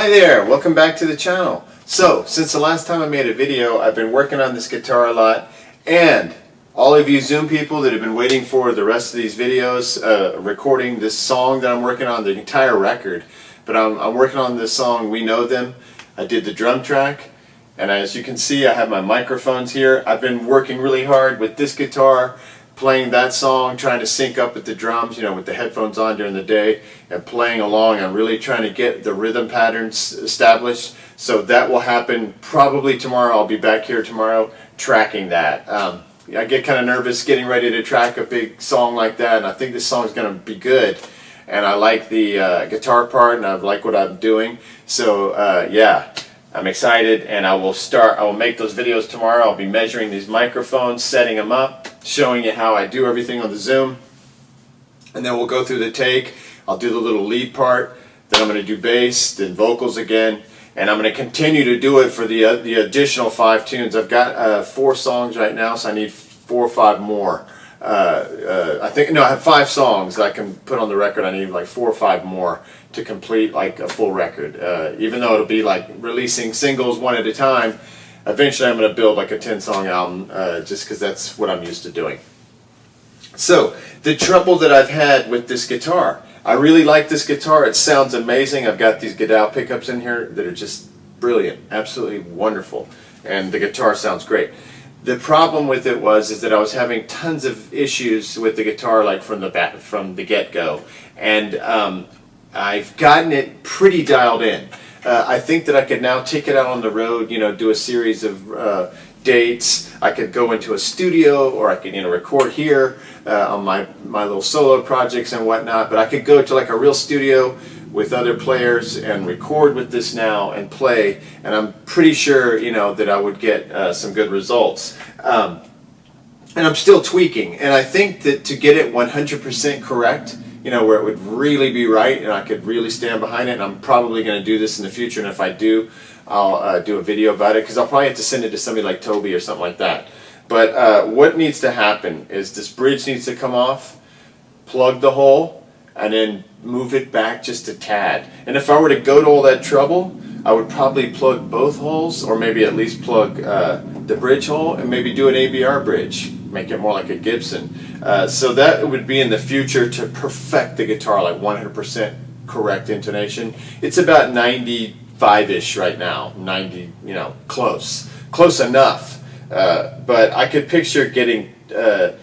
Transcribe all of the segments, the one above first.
Hi there, welcome back to the channel. So, since the last time I made a video, I've been working on this guitar a lot, and all of you Zoom people that have been waiting for the rest of these videos, recording this song that I'm working on, the entire record, but I'm working on this song, We Know Them. I did the drum track, and as you can see, I have my microphones here. I've been working really hard with this guitar, playing that song, trying to sync up with the drums, you know, with the headphones on during the day, and playing along. I'm really trying to get the rhythm patterns established, so that will happen probably tomorrow. I'll be back here tomorrow tracking that. I get kind of nervous getting ready to track a big song like that, and I think this song is going to be good, and I like the guitar part, and I like what I'm doing, so yeah. I'm excited, and I will make those videos tomorrow. I'll be measuring these microphones, setting them up, showing you how I do everything on the Zoom, and then we'll go through the take. I'll do the little lead part, then I'm going to do bass, then vocals again, and I'm going to continue to do it for the additional 5 tunes. I've got 4 songs right now, so I need 4 or 5 more. I have 5 songs that I can put on the record. I need like 4 or 5 more to complete like a full record. Even though it'll be like releasing singles one at a time, eventually I'm going to build like a 10-song album, just because that's what I'm used to doing. So, the trouble that I've had with this guitar, I really like this guitar. It sounds amazing. I've got these Godal pickups in here that are just brilliant, absolutely wonderful, and the guitar sounds great. The problem with it is that I was having tons of issues with the guitar, like from the get-go, and I've gotten it pretty dialed in. I think that I could now take it out on the road, you know, do a series of dates. I could go into a studio, or I could, you know, record here on my little solo projects and whatnot. But I could go to like a real studio with other players and record with this now and play, and I'm pretty sure, you know, that I would get some good results. And I'm still tweaking, and I think that to get it 100% correct, you know, where it would really be right and I could really stand behind it, and I'm probably going to do this in the future, and if I do, I'll do a video about it, because I'll probably have to send it to somebody like Toby or something like that. But what needs to happen is this bridge needs to come off, plug the hole, and then move it back just a tad. And if I were to go to all that trouble, I would probably plug both holes, or maybe at least plug the bridge hole, and maybe do an ABR bridge, make it more like a Gibson. So that would be in the future to perfect the guitar, like 100% correct intonation. It's about 95-ish right now, 90, you know, close enough. But I could picture getting the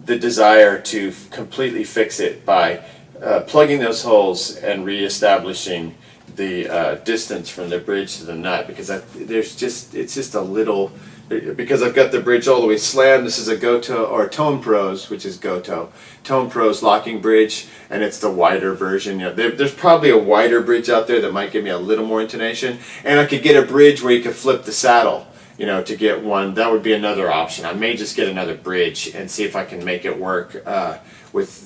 desire to completely fix it by plugging those holes and re-establishing the distance from the bridge to the nut, because it's just a little, because I've got the bridge all the way slammed. This is a Goto, or Tone Pros, which is Goto. Tone Pros locking bridge, and it's the wider version. You know, there's probably a wider bridge out there that might give me a little more intonation, and I could get a bridge where you could flip the saddle, you know, to get one. That would be another option. I may just get another bridge and see if I can make it work with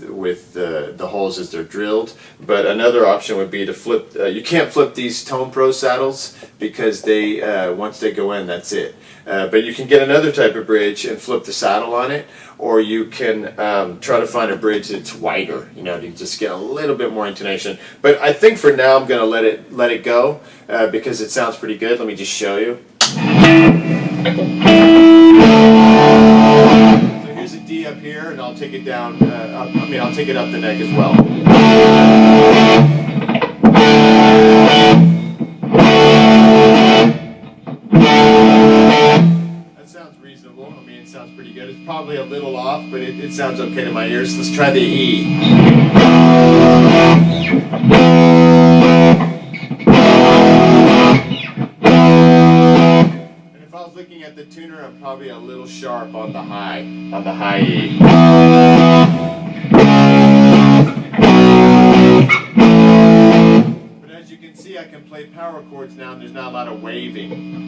the holes as they're drilled. But another option would be to flip. You can't flip these Tone Pro saddles, because they once they go in, that's it. But you can get another type of bridge and flip the saddle on it, or you can try to find a bridge that's wider, you know, to just get a little bit more intonation. But I think for now I'm going to let it go, because it sounds pretty good. Let me just show you. So here's a D up here, and I'll take it down. I'll take it up the neck as well. That sounds reasonable. I mean, it sounds pretty good. It's probably a little off, but it sounds okay to my ears. Let's try the E. Looking at the tuner, I'm probably a little sharp on the high E. But as you can see, I can play power chords now, and there's not a lot of waving.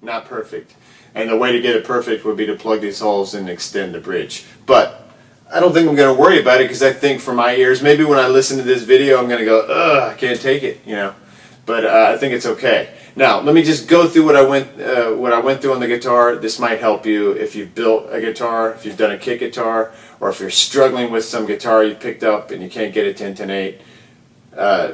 Not perfect. And the way to get it perfect would be to plug these holes and extend the bridge. But I don't think I'm going to worry about it, because I think for my ears, maybe when I listen to this video, I'm going to go, ugh, I can't take it, you know. But I think it's okay. Now, let me just go through what I went through on the guitar. This might help you if you've built a guitar, if you've done a kit guitar, or if you're struggling with some guitar you picked up and you can't get it to intonate.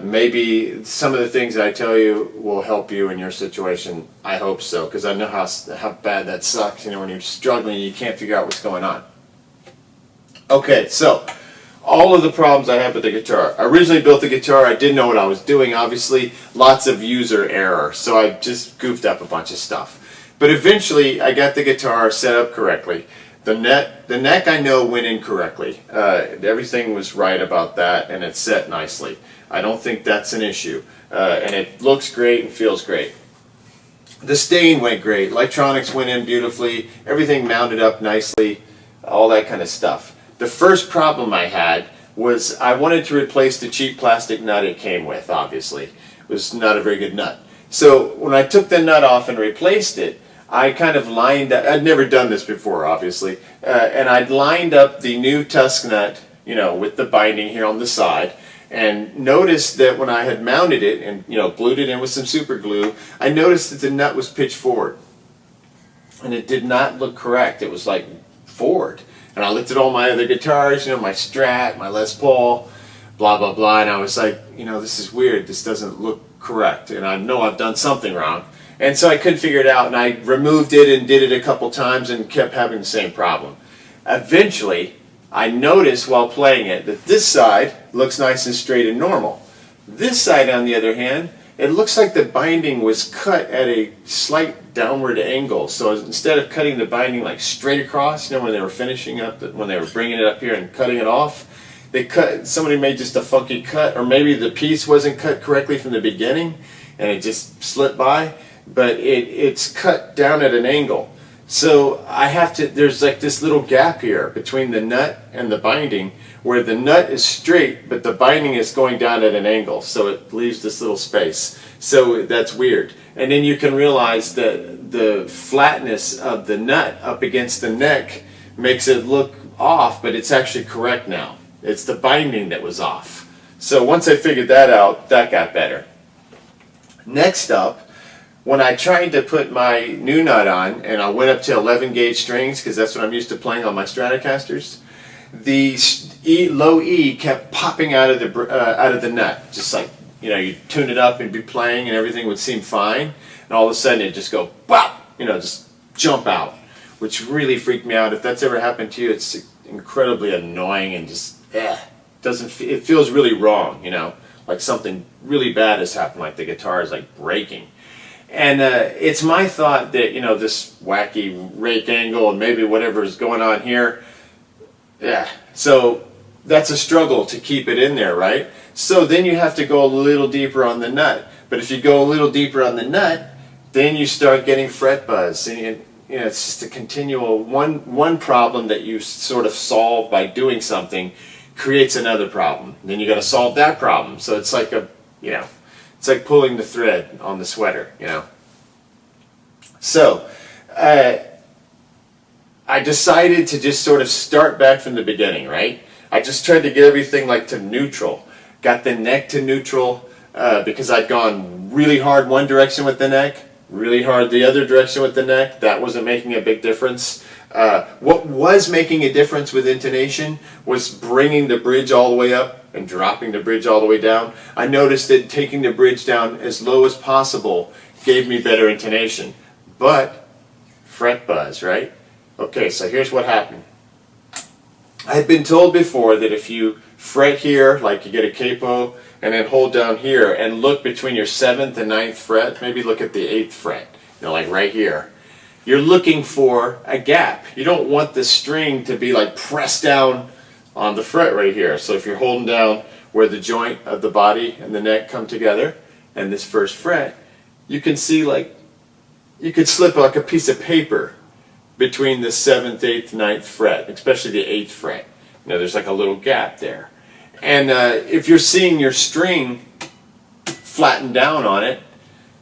Maybe some of the things that I tell you will help you in your situation. I hope so, because I know how bad that sucks, you know, when you're struggling and you can't figure out what's going on. Okay, so all of the problems I have with the guitar. I originally built the guitar, I didn't know what I was doing, obviously. Lots of user error, so I just goofed up a bunch of stuff. But eventually, I got the guitar set up correctly. The neck I know went in correctly. Everything was right about that, and it's set nicely. I don't think that's an issue. And it looks great and feels great. The stain went great. Electronics went in beautifully. Everything mounted up nicely. All that kind of stuff. The first problem I had was I wanted to replace the cheap plastic nut it came with, obviously. It was not a very good nut. So when I took the nut off and replaced it, I kind of lined up, I'd never done this before, obviously, and I'd lined up the new tusk nut, you know, with the binding here on the side, and noticed that when I had mounted it and, you know, glued it in with some super glue, I noticed that the nut was pitched forward. And it did not look correct. It was like forward. And I looked at all my other guitars, you know, my Strat, my Les Paul, blah, blah, blah, and I was like, you know, this is weird. This doesn't look correct, and I know I've done something wrong. And so I couldn't figure it out, and I removed it and did it a couple times and kept having the same problem. Eventually, I noticed while playing it that this side looks nice and straight and normal. This side, on the other hand, it looks like the binding was cut at a slight downward angle. So instead of cutting the binding like straight across, you know, when they were finishing up, when they were bringing it up here and cutting it off, somebody made just a funky cut, or maybe the piece wasn't cut correctly from the beginning and it just slipped by, but it's cut down at an angle. So there's like this little gap here between the nut and the binding, where the nut is straight, but the binding is going down at an angle, so it leaves this little space. So that's weird. And then you can realize that the flatness of the nut up against the neck makes it look off, but it's actually correct now. It's the binding that was off. So once I figured that out, that got better. Next up, when I tried to put my new nut on, and I went up to 11 gauge strings, because that's what I'm used to playing on my Stratocasters, the low E kept popping out of the nut, just like, you know, you tune it up and be playing and everything would seem fine, and all of a sudden it just go pop, you know, just jump out, which really freaked me out. If that's ever happened to you, it's incredibly annoying and just it feels really wrong, you know, like something really bad has happened, like the guitar is like breaking. And it's my thought that, you know, this wacky rake angle and maybe whatever is going on here, so that's a struggle to keep it in there, right? So then you have to go a little deeper on the nut. But if you go a little deeper on the nut, then you start getting fret buzz. And you know, it's just a continual one problem that you sort of solve by doing something creates another problem. Then you got to solve that problem. So it's like it's like pulling the thread on the sweater, you know. So I decided to just sort of start back from the beginning, right? I just tried to get everything like to neutral. Got the neck to neutral because I'd gone really hard one direction with the neck, really hard the other direction with the neck. That wasn't making a big difference. What was making a difference with intonation was bringing the bridge all the way up and dropping the bridge all the way down. I noticed that taking the bridge down as low as possible gave me better intonation. But fret buzz, right? Okay, so here's what happened. I had been told before that if you fret here, like you get a capo, and then hold down here and look between your 7th and 9th fret, maybe look at the 8th fret, you know, like right here. You're looking for a gap. You don't want the string to be like pressed down on the fret right here. So if you're holding down where the joint of the body and the neck come together, and this first fret, you can see like, you could slip like a piece of paper between the 7th, 8th, 9th fret, especially the 8th fret. You know, there's like a little gap there. And if you're seeing your string flatten down on it,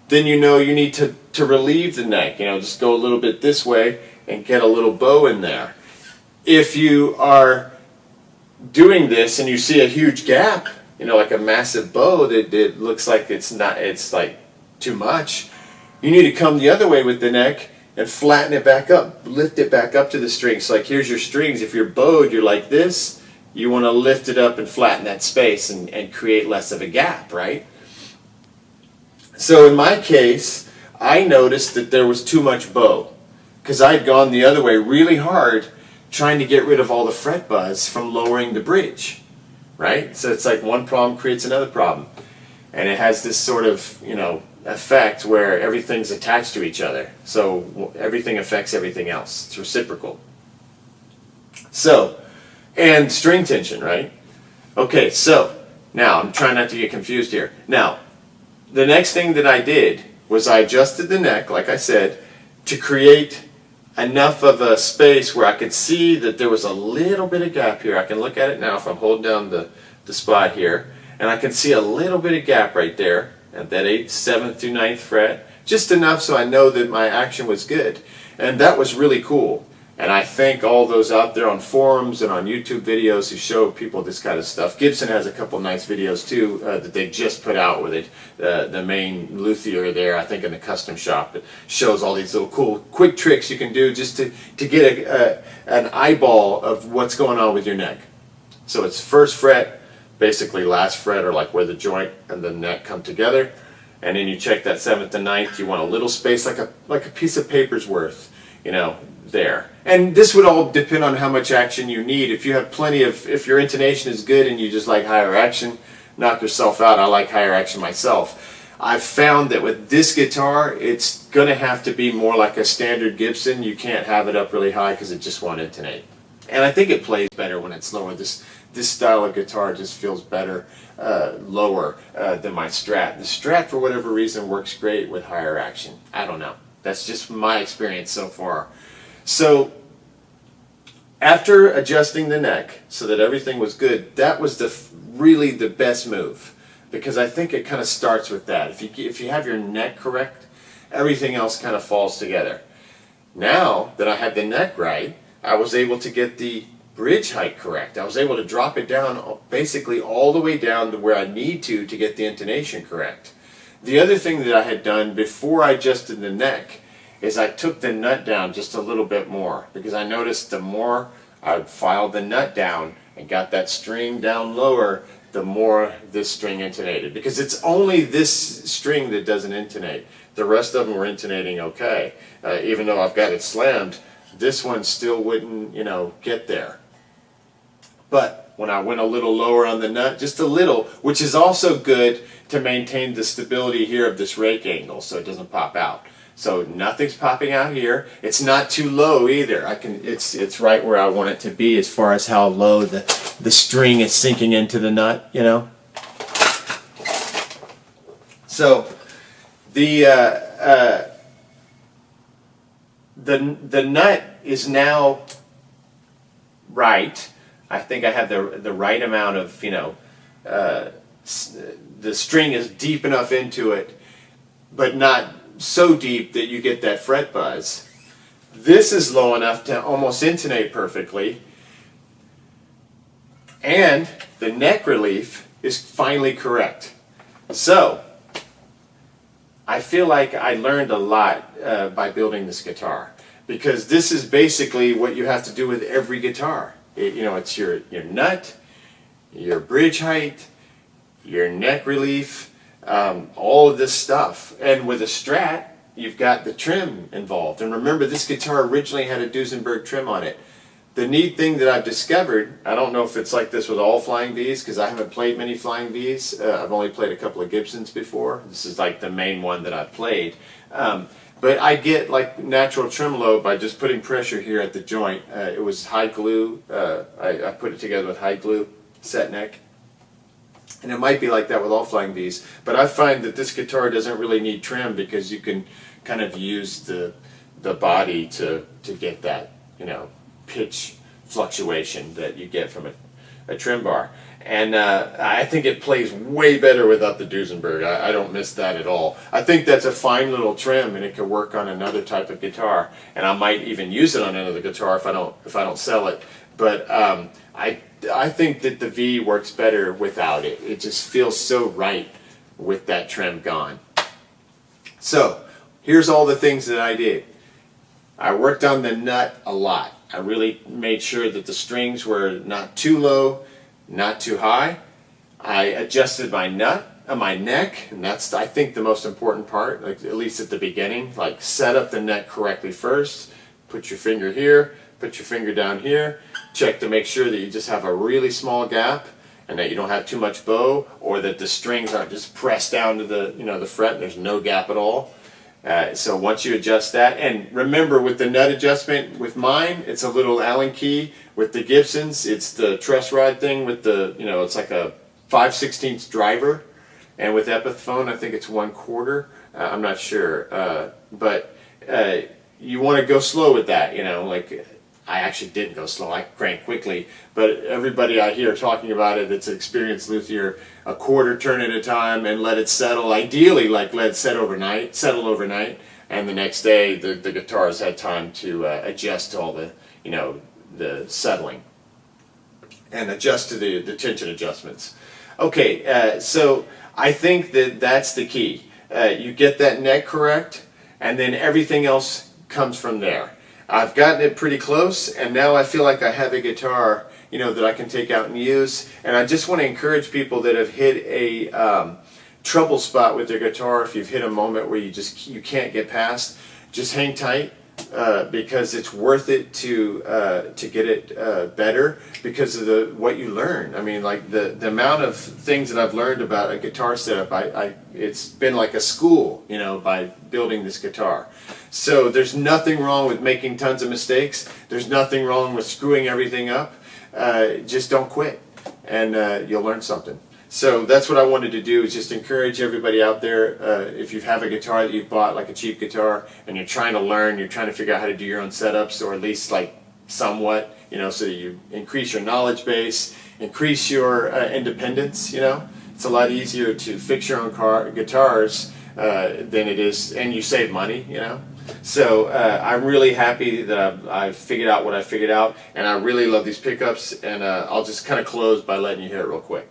then you know you need to relieve the neck. You know, just go a little bit this way and get a little bow in there. If you are doing this and you see a huge gap, you know, like a massive bow that it looks like it's like too much, you need to come the other way with the neck and flatten it back up, lift it back up to the strings. So like here's your strings. If you're bowed, you're like this, you want to lift it up and flatten that space and create less of a gap, right? So in my case, I noticed that there was too much bow because I'd gone the other way really hard trying to get rid of all the fret buzz from lowering the bridge, right? So it's like one problem creates another problem. And it has this sort of, you know, effect where everything's attached to each other. So everything affects everything else. It's reciprocal. So, and string tension, right? Okay, so now I'm trying not to get confused here. Now, the next thing that I did was I adjusted the neck, like I said, to create enough of a space where I could see that there was a little bit of gap here. I can look at it now if I'm holding down the spot here, and I can see a little bit of gap right there at that 8th, 7th through 9th fret, just enough so I know that my action was good. And that was really cool. And I thank all those out there on forums and on YouTube videos who show people this kind of stuff. Gibson has a couple nice videos too that they just put out with it. The main luthier there, I think in the custom shop, that shows all these little cool quick tricks you can do just to get an eyeball of what's going on with your neck. So it's 1st fret, basically last fret, or like where the joint and the neck come together, and then you check that 7th and 9th. You want a little space, like a piece of paper's worth, you know, there. And this would all depend on how much action you need. If you have plenty of, if your intonation is good and you just like higher action, knock yourself out. I like higher action myself. I've found that with this guitar, it's going to have to be more like a standard Gibson. You can't have it up really high because it just won't intonate. And I think it plays better when it's lower. This style of guitar just feels better lower than my Strat. The Strat, for whatever reason, works great with higher action. I don't know. That's just my experience so far. So after adjusting the neck so that everything was good, that was really the best move, because I think it kind of starts with that. If you have your neck correct, everything else kind of falls together. Now that I had the neck right, I was able to get the bridge height correct. I was able to drop it down basically all the way down to where I need to get the intonation correct. The other thing that I had done before I adjusted the neck is I took the nut down just a little bit more, because I noticed the more I filed the nut down and got that string down lower, the more this string intonated. Because it's only this string that doesn't intonate. The rest of them were intonating okay. Even though I've got it slammed, this one still wouldn't, you know, get there. But when I went a little lower on the nut, just a little, which is also good to maintain the stability here of this rake angle so it doesn't pop out. So nothing's popping out here. It's not too low either. It's right where I want it to be as far as how low the string is sinking into the nut, you know. So the nut is now right. I think I have the right amount of, you know, the string is deep enough into it, but not so deep that you get that fret buzz. This is low enough to almost intonate perfectly, and the neck relief is finally correct. So I feel like I learned a lot by building this guitar, because this is basically what you have to do with every guitar. You know, it's your nut, your bridge height, your neck relief, all of this stuff. And with a Strat, you've got the trim involved. And remember, this guitar originally had a Duesenberg trim on it. The neat thing that I've discovered, I don't know if it's like this with all Flying V's, because I haven't played many Flying V's. I've only played a couple of Gibsons before. This is like the main one that I've played. But I get like natural tremolo by just putting pressure here at the joint. It was hide glue. I put it together with hide glue, set neck. And it might be like that with all Flying V's, but I find that this guitar doesn't really need trim, because you can kind of use the body to get that, you know, pitch fluctuation that you get from a trim bar. And I think it plays way better without the Duesenberg. I don't miss that at all. I think that's a fine little trim, and it could work on another type of guitar. And I might even use it on another guitar if I don't sell it. But I I think that the V works better without it. It just feels so right with that trem gone. So here's all the things that I did. I worked on the nut a lot. I really made sure that the strings were not too low, not too high. I adjusted my my neck, and that's, I think, the most important part, like at least at the beginning. Like, set up the neck correctly first. Put your finger here, put your finger down here. Check to make sure that you just have a really small gap and that you don't have too much bow, or that the strings aren't just pressed down to the, the fret and there's no gap at all. So once you adjust that, and remember with the nut adjustment, with mine, it's a little Allen key. With the Gibsons, it's the truss rod thing with the, it's like a 5/16 driver. And with Epiphone, I think it's 1/4. I'm not sure. But you want to go slow with that, like I actually didn't go slow. I cranked quickly. But everybody I hear talking about it that's an experienced luthier, a 1/4 turn at a time and let it settle. Ideally, like let it settle overnight. And the next day, the guitar has had time to adjust to all the, the settling. And adjust to the tension adjustments. Okay, so I think that that's the key. You get that neck correct, and then everything else comes from there. I've gotten it pretty close, and now I feel like I have a guitar, that I can take out and use. And I just want to encourage people that have hit a trouble spot with their guitar. If you've hit a moment where you can't get past, just hang tight. Because it's worth it to get it better because of what you learn. I mean, like the amount of things that I've learned about a guitar setup, it's been like a school, by building this guitar. So there's nothing wrong with making tons of mistakes. There's nothing wrong with screwing everything up. Just don't quit, and you'll learn something. So that's what I wanted to do, is just encourage everybody out there, if you have a guitar that you've bought, like a cheap guitar, and you're trying to learn, you're trying to figure out how to do your own setups, or at least like somewhat, so that you increase your knowledge base, increase your independence, It's a lot easier to fix your own guitars than it is, and you save money, So I'm really happy that I've figured out what I figured out, and I really love these pickups, and I'll just kind of close by letting you hear it real quick.